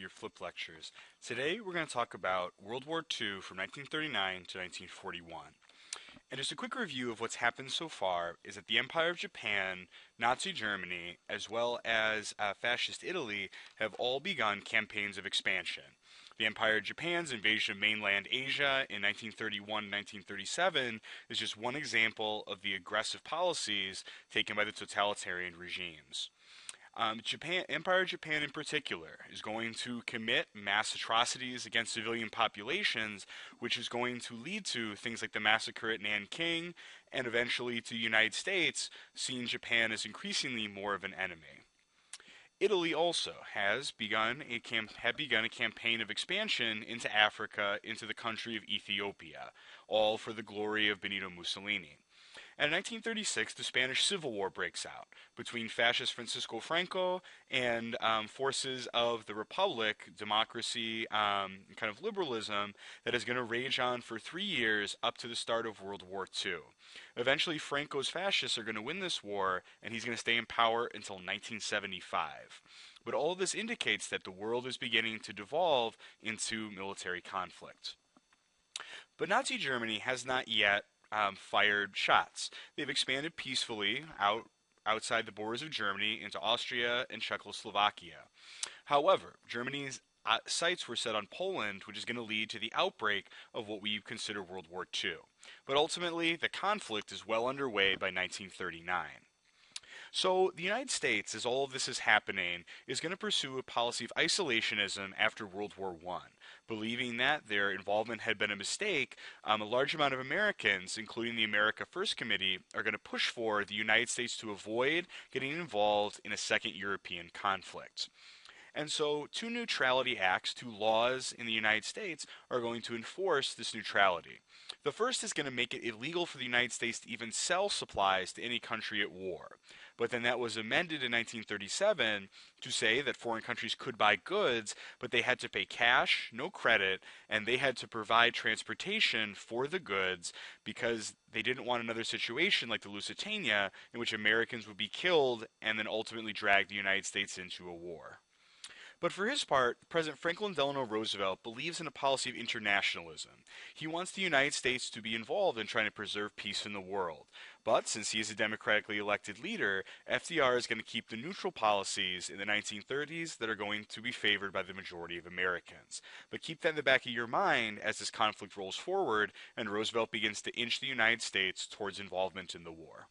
your Flip Lectures. Today we're going to talk about World War II from 1939 to 1941. And just a quick review of what's happened so far is that the Empire of Japan, Nazi Germany, as well as Fascist Italy have all begun campaigns of expansion. The Empire of Japan's invasion of mainland Asia in 1931-1937 is just one example of the aggressive policies taken by the totalitarian regimes. Empire of Japan in particular is going to commit mass atrocities against civilian populations, which is going to lead to things like the massacre at Nanking and eventually to the United States, seeing Japan as increasingly more of an enemy. Italy also has begun a campaign of expansion into Africa, into the country of Ethiopia, all for the glory of Benito Mussolini. And in 1936, the Spanish Civil War breaks out between fascist Francisco Franco and forces of the Republic, democracy, kind of liberalism that is going to rage on for 3 years up to the start of World War II. Eventually, Franco's fascists are going to win this war, and he's going to stay in power until 1975. But all of this indicates that the world is beginning to devolve into military conflict. But Nazi Germany has not yet fired shots. They've expanded peacefully outside the borders of Germany into Austria and Czechoslovakia. However, Germany's sights were set on Poland, which is going to lead to the outbreak of what we consider World War II. But ultimately, the conflict is well underway by 1939. So the United States, as all of this is happening, is going to pursue a policy of isolationism after World War I. Believing that their involvement had been a mistake, a large amount of Americans, including the America First Committee, are going to push for the United States to avoid getting involved in a second European conflict. And so two neutrality acts, two laws in the United States, are going to enforce this neutrality. The first is going to make it illegal for the United States to even sell supplies to any country at war. But then that was amended in 1937 to say that foreign countries could buy goods, but they had to pay cash, no credit, and they had to provide transportation for the goods because they didn't want another situation like the Lusitania in which Americans would be killed and then ultimately drag the United States into a war. But for his part, President Franklin Delano Roosevelt believes in a policy of internationalism. He wants the United States to be involved in trying to preserve peace in the world. But since he is a democratically elected leader, FDR is going to keep the neutral policies in the 1930s that are going to be favored by the majority of Americans. But keep that in the back of your mind as this conflict rolls forward and Roosevelt begins to inch the United States towards involvement in the war.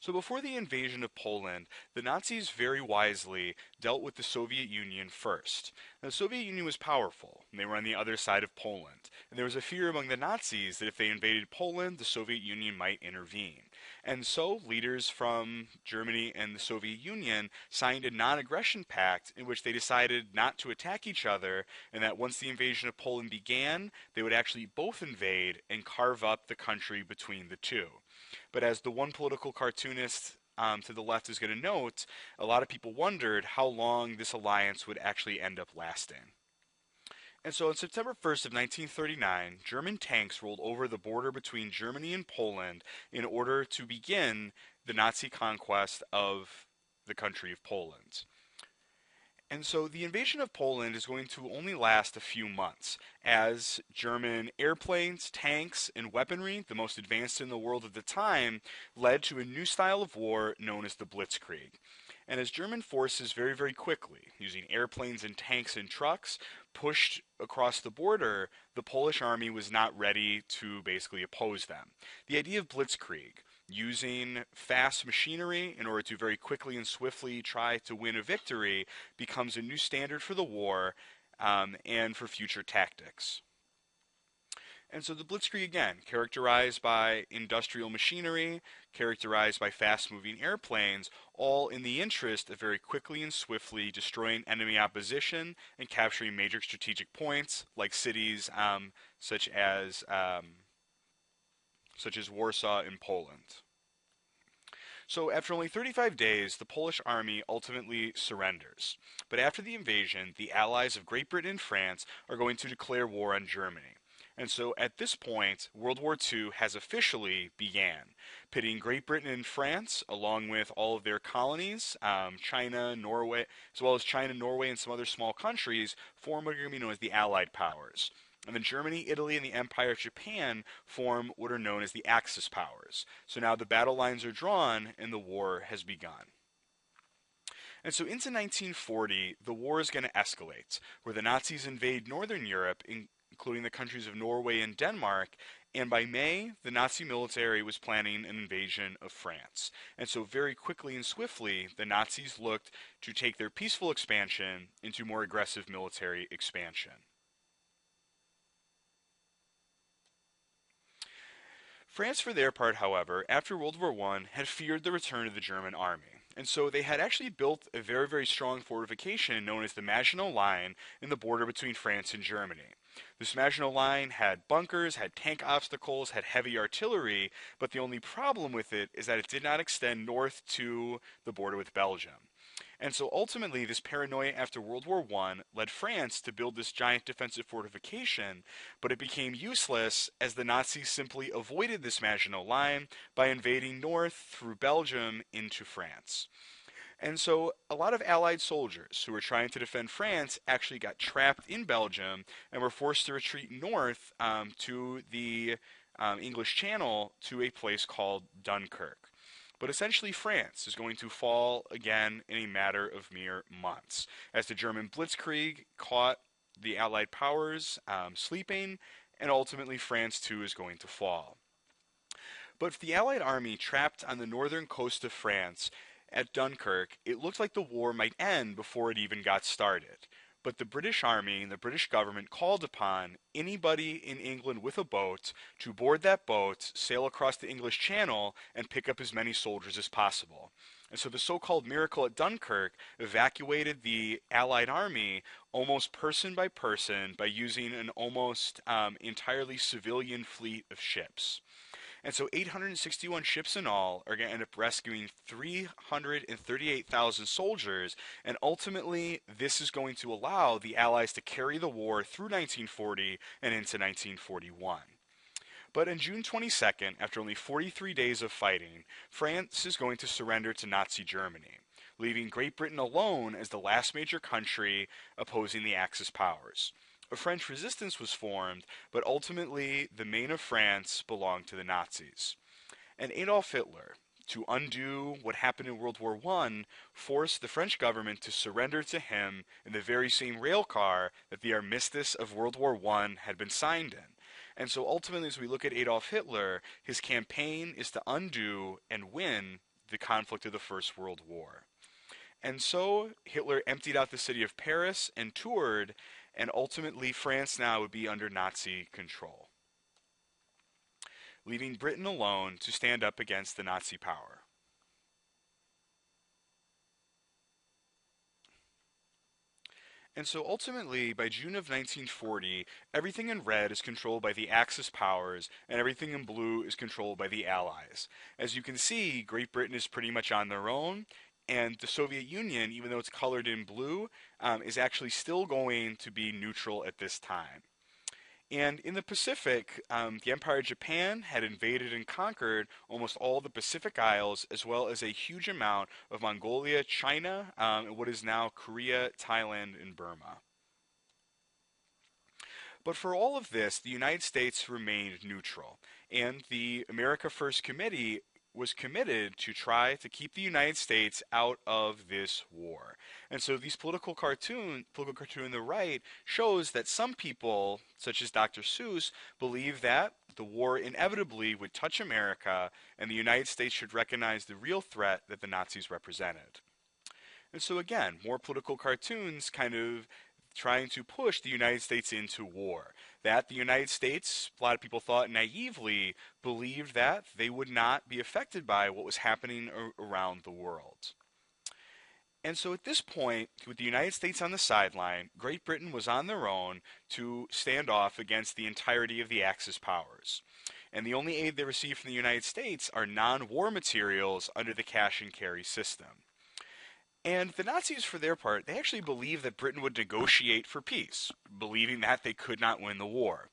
So before the invasion of Poland, the Nazis very wisely dealt with the Soviet Union first. Now, the Soviet Union was powerful, and they were on the other side of Poland. And there was a fear among the Nazis that if they invaded Poland, the Soviet Union might intervene. And so leaders from Germany and the Soviet Union signed a non-aggression pact in which they decided not to attack each other, and that once the invasion of Poland began, they would actually both invade and carve up the country between the two. But as the one political cartoonist to the left is going to note, a lot of people wondered how long this alliance would actually end up lasting. And so on September 1st of 1939, German tanks rolled over the border between Germany and Poland in order to begin the Nazi conquest of the country of Poland. And so the invasion of Poland is going to only last a few months, as German airplanes, tanks, and weaponry, the most advanced in the world at the time, led to a new style of war known as the Blitzkrieg. And as German forces very, very quickly, using airplanes and tanks and trucks, pushed across the border, the Polish army was not ready to basically oppose them. The idea of Blitzkrieg, using fast machinery in order to very quickly and swiftly try to win a victory, becomes a new standard for the war and for future tactics. And so the Blitzkrieg, again, characterized by industrial machinery, characterized by fast-moving airplanes, all in the interest of very quickly and swiftly destroying enemy opposition and capturing major strategic points like cities such as Warsaw in Poland. So after only 35 days, the Polish army ultimately surrenders. But after the invasion, the allies of Great Britain and France are going to declare war on Germany. And so at this point, World War II has officially began, pitting Great Britain and France, along with all of their colonies, China, Norway, as well as China, Norway, and some other small countries, form what are going to be known as the Allied powers. And then Germany, Italy, and the Empire of Japan form what are known as the Axis powers. So now the battle lines are drawn and the war has begun. And so into 1940, the war is going to escalate, where the Nazis invade Northern Europe, including the countries of Norway and Denmark, and by May, the Nazi military was planning an invasion of France. And so very quickly and swiftly, the Nazis looked to take their peaceful expansion into more aggressive military expansion. France, for their part, however, after World War I, had feared the return of the German army. And so they had actually built a very, very strong fortification known as the Maginot Line in the border between France and Germany. This Maginot Line had bunkers, had tank obstacles, had heavy artillery, but the only problem with it is that it did not extend north to the border with Belgium. And so ultimately, this paranoia after World War I led France to build this giant defensive fortification, but it became useless as the Nazis simply avoided this Maginot Line by invading north through Belgium into France. And so a lot of Allied soldiers who were trying to defend France actually got trapped in Belgium and were forced to retreat north to the English Channel to a place called Dunkirk. But essentially, France is going to fall again in a matter of mere months, as the German blitzkrieg caught the Allied powers sleeping, and ultimately France too is going to fall. But for the Allied army trapped on the northern coast of France at Dunkirk, it looked like the war might end before it even got started. But the British Army and the British government called upon anybody in England with a boat to board that boat, sail across the English Channel, and pick up as many soldiers as possible. And so the so-called miracle at Dunkirk evacuated the Allied army almost person by person by using an almost entirely civilian fleet of ships. And so 861 ships in all are going to end up rescuing 338,000 soldiers, and ultimately this is going to allow the Allies to carry the war through 1940 and into 1941. But on June 22nd, after only 43 days of fighting, France is going to surrender to Nazi Germany, leaving Great Britain alone as the last major country opposing the Axis powers. A French resistance was formed, but ultimately the Maine of France belonged to the Nazis. And Adolf Hitler, to undo what happened in World War I, forced the French government to surrender to him in the very same rail car that the armistice of World War I had been signed in. And so ultimately, as we look at Adolf Hitler, his campaign is to undo and win the conflict of the First World War. And so Hitler emptied out the city of Paris and toured, and ultimately France now would be under Nazi control, leaving Britain alone to stand up against the Nazi power. And so ultimately, by June of 1940, everything in red is controlled by the Axis powers, and everything in blue is controlled by the Allies. As you can see, Great Britain is pretty much on their own, and the Soviet Union, even though it's colored in blue, is actually still going to be neutral at this time. And in the Pacific, the Empire of Japan had invaded and conquered almost all the Pacific Isles, as well as a huge amount of Mongolia, China, and what is now Korea, Thailand, and Burma. But for all of this, the United States remained neutral, and the America First Committee was committed to try to keep the United States out of this war. And so these political cartoon on the right shows that some people, such as Dr. Seuss, believe that the war inevitably would touch America and the United States should recognize the real threat that the Nazis represented. And so again, more political cartoons kind of trying to push the United States into war. That the United States, a lot of people thought naively, believed that they would not be affected by what was happening around the world. And so at this point, with the United States on the sideline, Great Britain was on their own to stand off against the entirety of the Axis powers. And the only aid they receive from the United States are non-war materials under the cash and carry system. And the Nazis, for their part, they actually believed that Britain would negotiate for peace, believing that they could not win the war.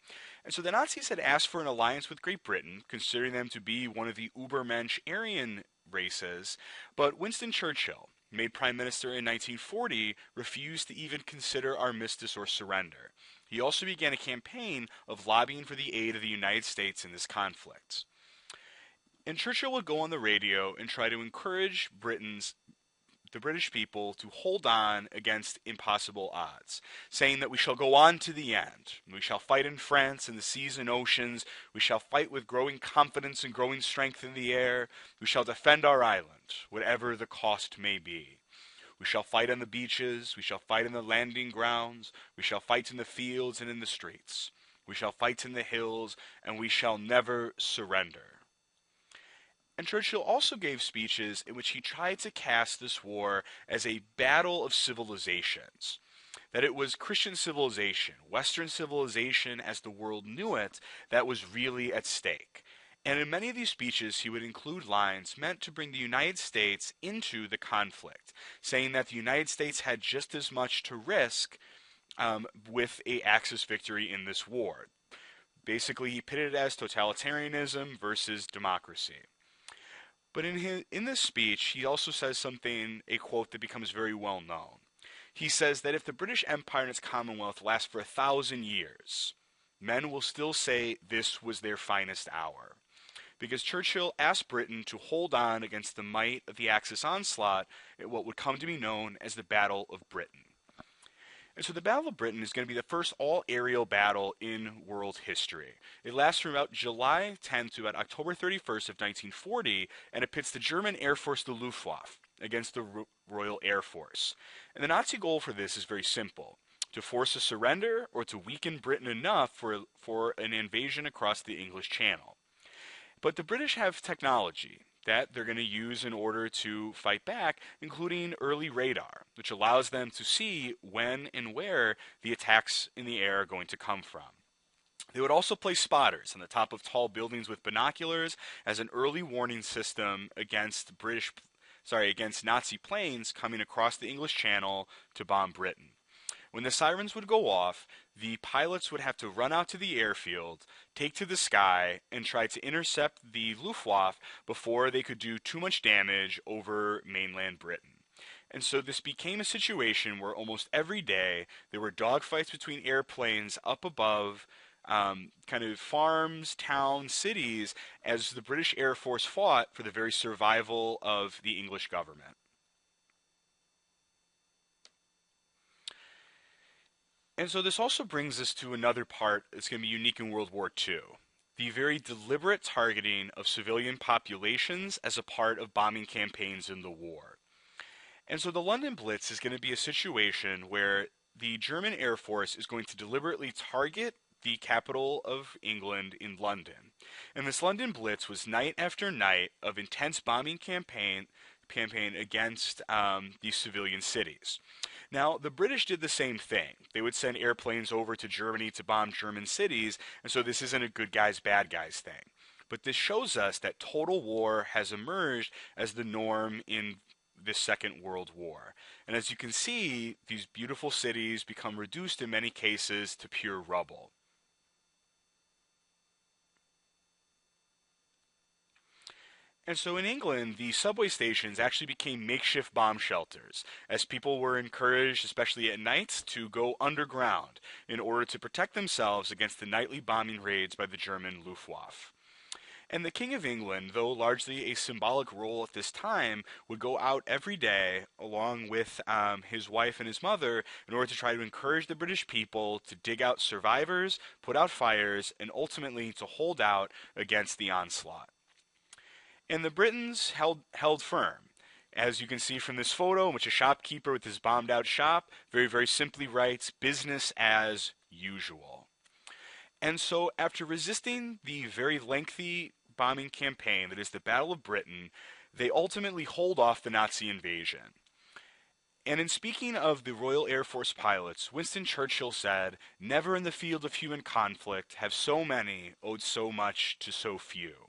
And so the Nazis had asked for an alliance with Great Britain, considering them to be one of the Ubermensch Aryan races, but Winston Churchill, made Prime Minister in 1940, refused to even consider armistice or surrender. He also began a campaign of lobbying for the aid of the United States in this conflict. And Churchill would go on the radio and try to encourage the British people to hold on against impossible odds, saying that we shall go on to the end. We shall fight in France in the seas and oceans. We shall fight with growing confidence and growing strength in the air. We shall defend our island, whatever the cost may be. We shall fight on the beaches. We shall fight in the landing grounds. We shall fight in the fields and in the streets. We shall fight in the hills, and we shall never surrender. And Churchill also gave speeches in which he tried to cast this war as a battle of civilizations. That it was Christian civilization, Western civilization as the world knew it, that was really at stake. And in many of these speeches, he would include lines meant to bring the United States into the conflict, saying that the United States had just as much to risk with a Axis victory in this war. Basically, he pitted it as totalitarianism versus democracy. But in this speech, he also says something, a quote that becomes very well known. He says that if the British Empire and its Commonwealth last for 1,000 years, men will still say this was their finest hour. Because Churchill asked Britain to hold on against the might of the Axis onslaught at what would come to be known as the Battle of Britain. And so the Battle of Britain is going to be the first all-aerial battle in world history. It lasts from about July 10th to about October 31st of 1940, and it pits the German Air Force, the Luftwaffe, against the Royal Air Force. And the Nazi goal for this is very simple: to force a surrender or to weaken Britain enough for an invasion across the English Channel. But the British have technology that they're going to use in order to fight back, including early radar, which allows them to see when and where the attacks in the air are going to come from. They would also place spotters on the top of tall buildings with binoculars as an early warning system against Nazi planes coming across the English Channel to bomb Britain. When the sirens would go off, the pilots would have to run out to the airfield, take to the sky, and try to intercept the Luftwaffe before they could do too much damage over mainland Britain. And so this became a situation where almost every day there were dogfights between airplanes up above kind of farms, towns, cities, as the British Air Force fought for the very survival of the English government. And so this also brings us to another part that's going to be unique in World War II. The very deliberate targeting of civilian populations as a part of bombing campaigns in the war. And so the London Blitz is going to be a situation where the German Air Force is going to deliberately target the capital of England in London. And this London Blitz was night after night of intense bombing campaign against these civilian cities. Now, the British did the same thing. They would send airplanes over to Germany to bomb German cities, and so this isn't a good guys, bad guys thing. But this shows us that total war has emerged as the norm in this Second World War. And as you can see, these beautiful cities become reduced in many cases to pure rubble. And so in England, the subway stations actually became makeshift bomb shelters, as people were encouraged, especially at night, to go underground in order to protect themselves against the nightly bombing raids by the German Luftwaffe. And the King of England, though largely a symbolic role at this time, would go out every day along with his wife and his mother in order to try to encourage the British people to dig out survivors, put out fires, and ultimately to hold out against the onslaught. And the Britons held firm. As you can see from this photo, in which a shopkeeper with his bombed out shop very, very simply writes, "Business as usual." And so after resisting the very lengthy bombing campaign that is the Battle of Britain, they ultimately hold off the Nazi invasion. And in speaking of the Royal Air Force pilots, Winston Churchill said, "Never in the field of human conflict have so many owed so much to so few."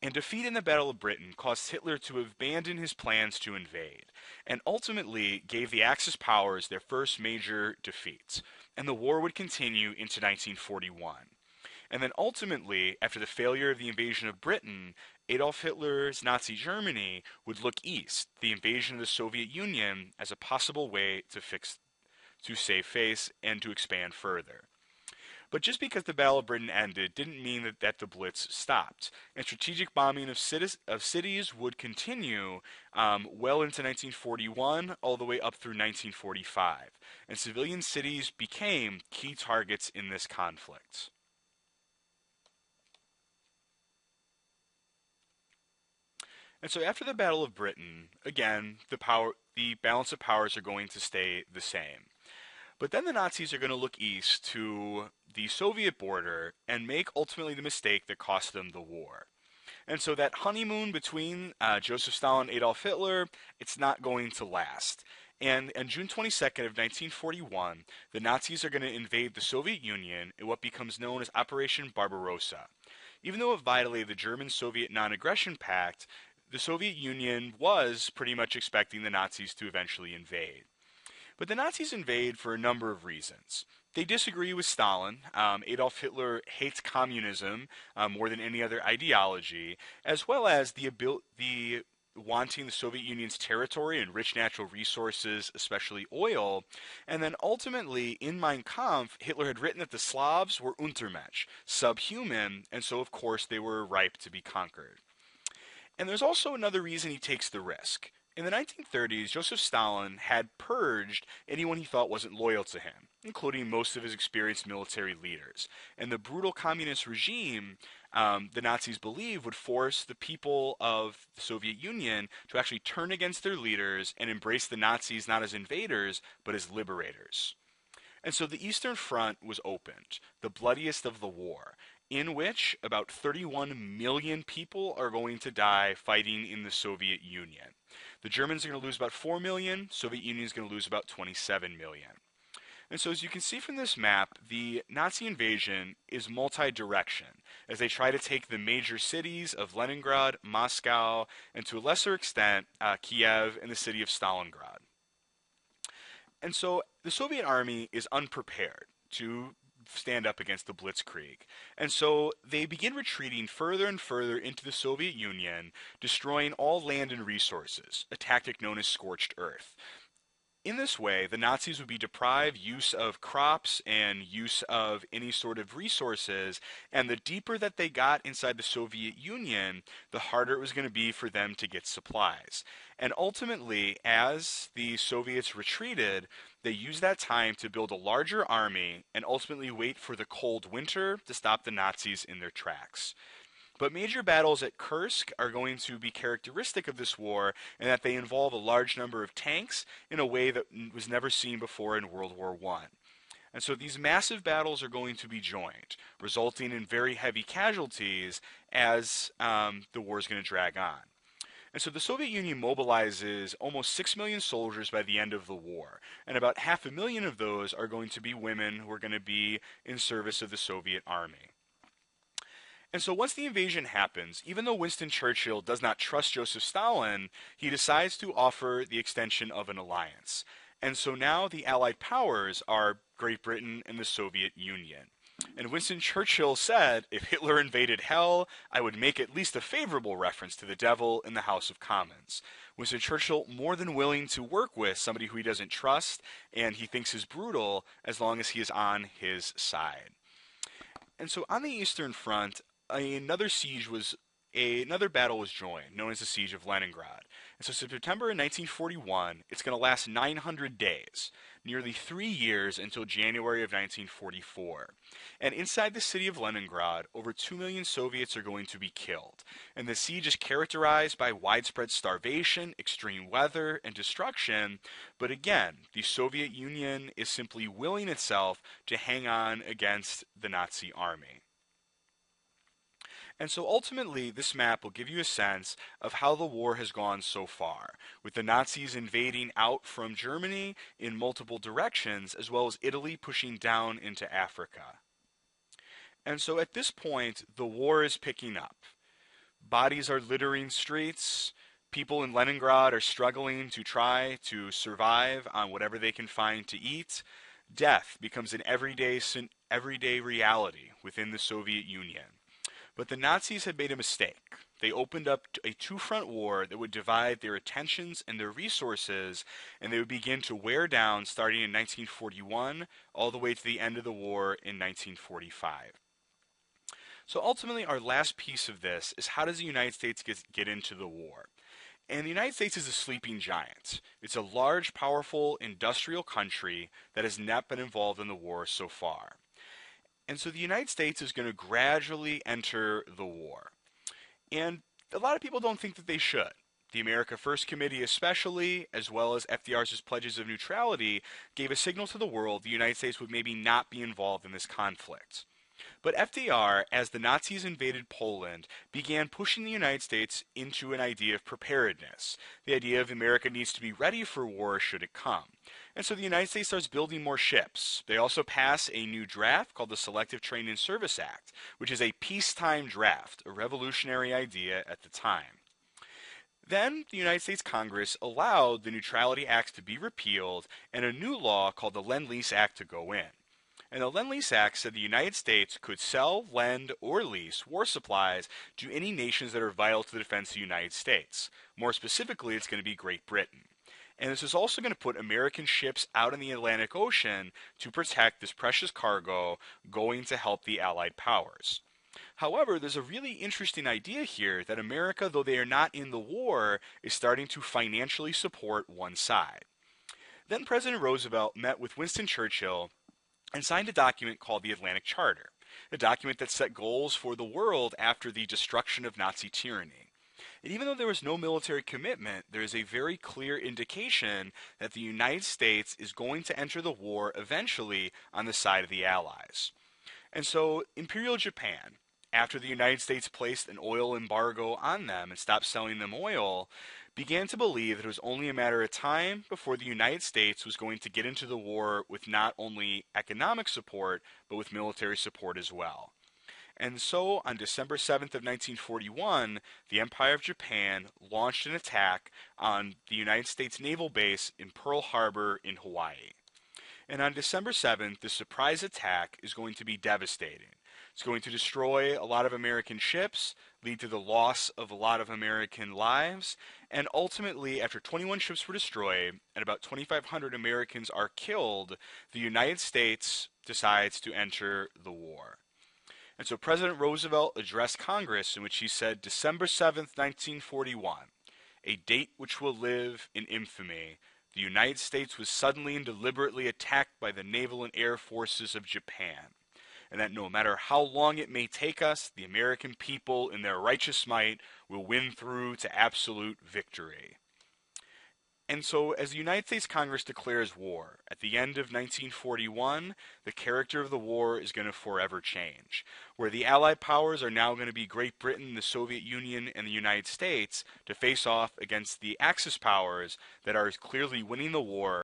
And defeat in the Battle of Britain caused Hitler to abandon his plans to invade, and ultimately gave the Axis powers their first major defeats, and the war would continue into 1941. And then ultimately, after the failure of the invasion of Britain, Adolf Hitler's Nazi Germany would look east, the invasion of the Soviet Union, as a possible way to save face and to expand further. But just because the Battle of Britain ended didn't mean that the Blitz stopped. And strategic bombing of cities would continue well into 1941, all the way up through 1945. And civilian cities became key targets in this conflict. And so after the Battle of Britain, again, the balance of powers are going to stay the same. But then the Nazis are going to look east to the Soviet border and make ultimately the mistake that cost them the war. And so that honeymoon between Joseph Stalin and Adolf Hitler, it's not going to last. And on June 22nd of 1941, the Nazis are going to invade the Soviet Union in what becomes known as Operation Barbarossa. Even though it violated the German-Soviet non-aggression pact, the Soviet Union was pretty much expecting the Nazis to eventually invade. But the Nazis invade for a number of reasons. They disagree with Stalin. Adolf Hitler hates communism more than any other ideology, as well as the wanting the Soviet Union's territory and rich natural resources, especially oil. And then ultimately, in Mein Kampf, Hitler had written that the Slavs were Untermensch, subhuman, and so of course they were ripe to be conquered. And there's also another reason he takes the risk. In the 1930s, Joseph Stalin had purged anyone he thought wasn't loyal to him, including most of his experienced military leaders. And the brutal communist regime, the Nazis believed, would force the people of the Soviet Union to actually turn against their leaders and embrace the Nazis not as invaders, but as liberators. And so the Eastern Front was opened, the bloodiest of the war, in which about 31 million people are going to die fighting in the Soviet Union. The Germans are going to lose about 4 million, Soviet Union is going to lose about 27 million. And so as you can see from this map, the Nazi invasion is multi-direction, as they try to take the major cities of Leningrad, Moscow, and to a lesser extent, Kiev and the city of Stalingrad. And so the Soviet army is unprepared to stand up against the Blitzkrieg. And so they begin retreating further and further into the Soviet Union, destroying all land and resources, a tactic known as scorched earth. In this way, the Nazis would be deprived use of crops and use of any sort of resources, and the deeper that they got inside the Soviet Union, the harder it was going to be for them to get supplies. And ultimately, as the Soviets retreated, they used that time to build a larger army and ultimately wait for the cold winter to stop the Nazis in their tracks. But major battles at Kursk are going to be characteristic of this war in that they involve a large number of tanks in a way that was never seen before in World War I. And so these massive battles are going to be joined, resulting in very heavy casualties as the war is going to drag on. And so the Soviet Union mobilizes almost 6 million soldiers by the end of the war, and about 500,000 of those are going to be women who are going to be in service of the Soviet army. And so once the invasion happens, even though Winston Churchill does not trust Joseph Stalin, he decides to offer the extension of an alliance. And so now the Allied powers are Great Britain and the Soviet Union. And Winston Churchill said, if Hitler invaded hell, I would make at least a favorable reference to the devil in the House of Commons. Winston Churchill more than willing to work with somebody who he doesn't trust and he thinks is brutal as long as he is on his side. And so on the Eastern Front, another battle was joined, known as the Siege of Leningrad. And so September 1941, it's going to last 900 days, nearly 3 years until January of 1944. And inside the city of Leningrad, over 2 million Soviets are going to be killed. And the siege is characterized by widespread starvation, extreme weather, and destruction. But again, the Soviet Union is simply willing itself to hang on against the Nazi army. And so ultimately, this map will give you a sense of how the war has gone so far, with the Nazis invading out from Germany in multiple directions, as well as Italy pushing down into Africa. And so at this point, the war is picking up. Bodies are littering streets. People in Leningrad are struggling to try to survive on whatever they can find to eat. Death becomes an everyday reality within the Soviet Union. But the Nazis had made a mistake. They opened up a two-front war that would divide their attentions and their resources, and they would begin to wear down starting in 1941 all the way to the end of the war in 1945. So ultimately, our last piece of this is how does the United States get into the war? And the United States is a sleeping giant. It's a large, powerful, industrial country that has not been involved in the war so far. And so the United States is going to gradually enter the war. And a lot of people don't think that they should. The America First Committee especially, as well as FDR's pledges of neutrality, gave a signal to the world the United States would maybe not be involved in this conflict. But FDR, as the Nazis invaded Poland, began pushing the United States into an idea of preparedness. The idea of America needs to be ready for war should it come. And so the United States starts building more ships. They also pass a new draft called the Selective Training and Service Act, which is a peacetime draft, a revolutionary idea at the time. Then the United States Congress allowed the Neutrality Acts to be repealed and a new law called the Lend-Lease Act to go in. And the Lend-Lease Act said the United States could sell, lend, or lease war supplies to any nations that are vital to the defense of the United States. More specifically, it's going to be Great Britain. And this is also going to put American ships out in the Atlantic Ocean to protect this precious cargo going to help the Allied powers. However, there's a really interesting idea here that America, though they are not in the war, is starting to financially support one side. Then President Roosevelt met with Winston Churchill and signed a document called the Atlantic Charter, a document that set goals for the world after the destruction of Nazi tyranny. And even though there was no military commitment, there is a very clear indication that the United States is going to enter the war eventually on the side of the Allies. And so Imperial Japan, after the United States placed an oil embargo on them and stopped selling them oil, began to believe that it was only a matter of time before the United States was going to get into the war with not only economic support, but with military support as well. And so on December 7th of 1941, the Empire of Japan launched an attack on the United States naval base in Pearl Harbor in Hawaii. And on December 7th, the surprise attack is going to be devastating. It's going to destroy a lot of American ships, lead to the loss of a lot of American lives, and ultimately, after 21 ships were destroyed and about 2,500 Americans are killed, the United States decides to enter the war. And so President Roosevelt addressed Congress in which he said, December 7th, 1941, a date which will live in infamy. The United States was suddenly and deliberately attacked by the naval and air forces of Japan. And that no matter how long it may take us, the American people in their righteous might will win through to absolute victory. And so as the United States Congress declares war, at the end of 1941, the character of the war is going to forever change. Where the Allied powers are now going to be Great Britain, the Soviet Union, and the United States to face off against the Axis powers that are clearly winning the war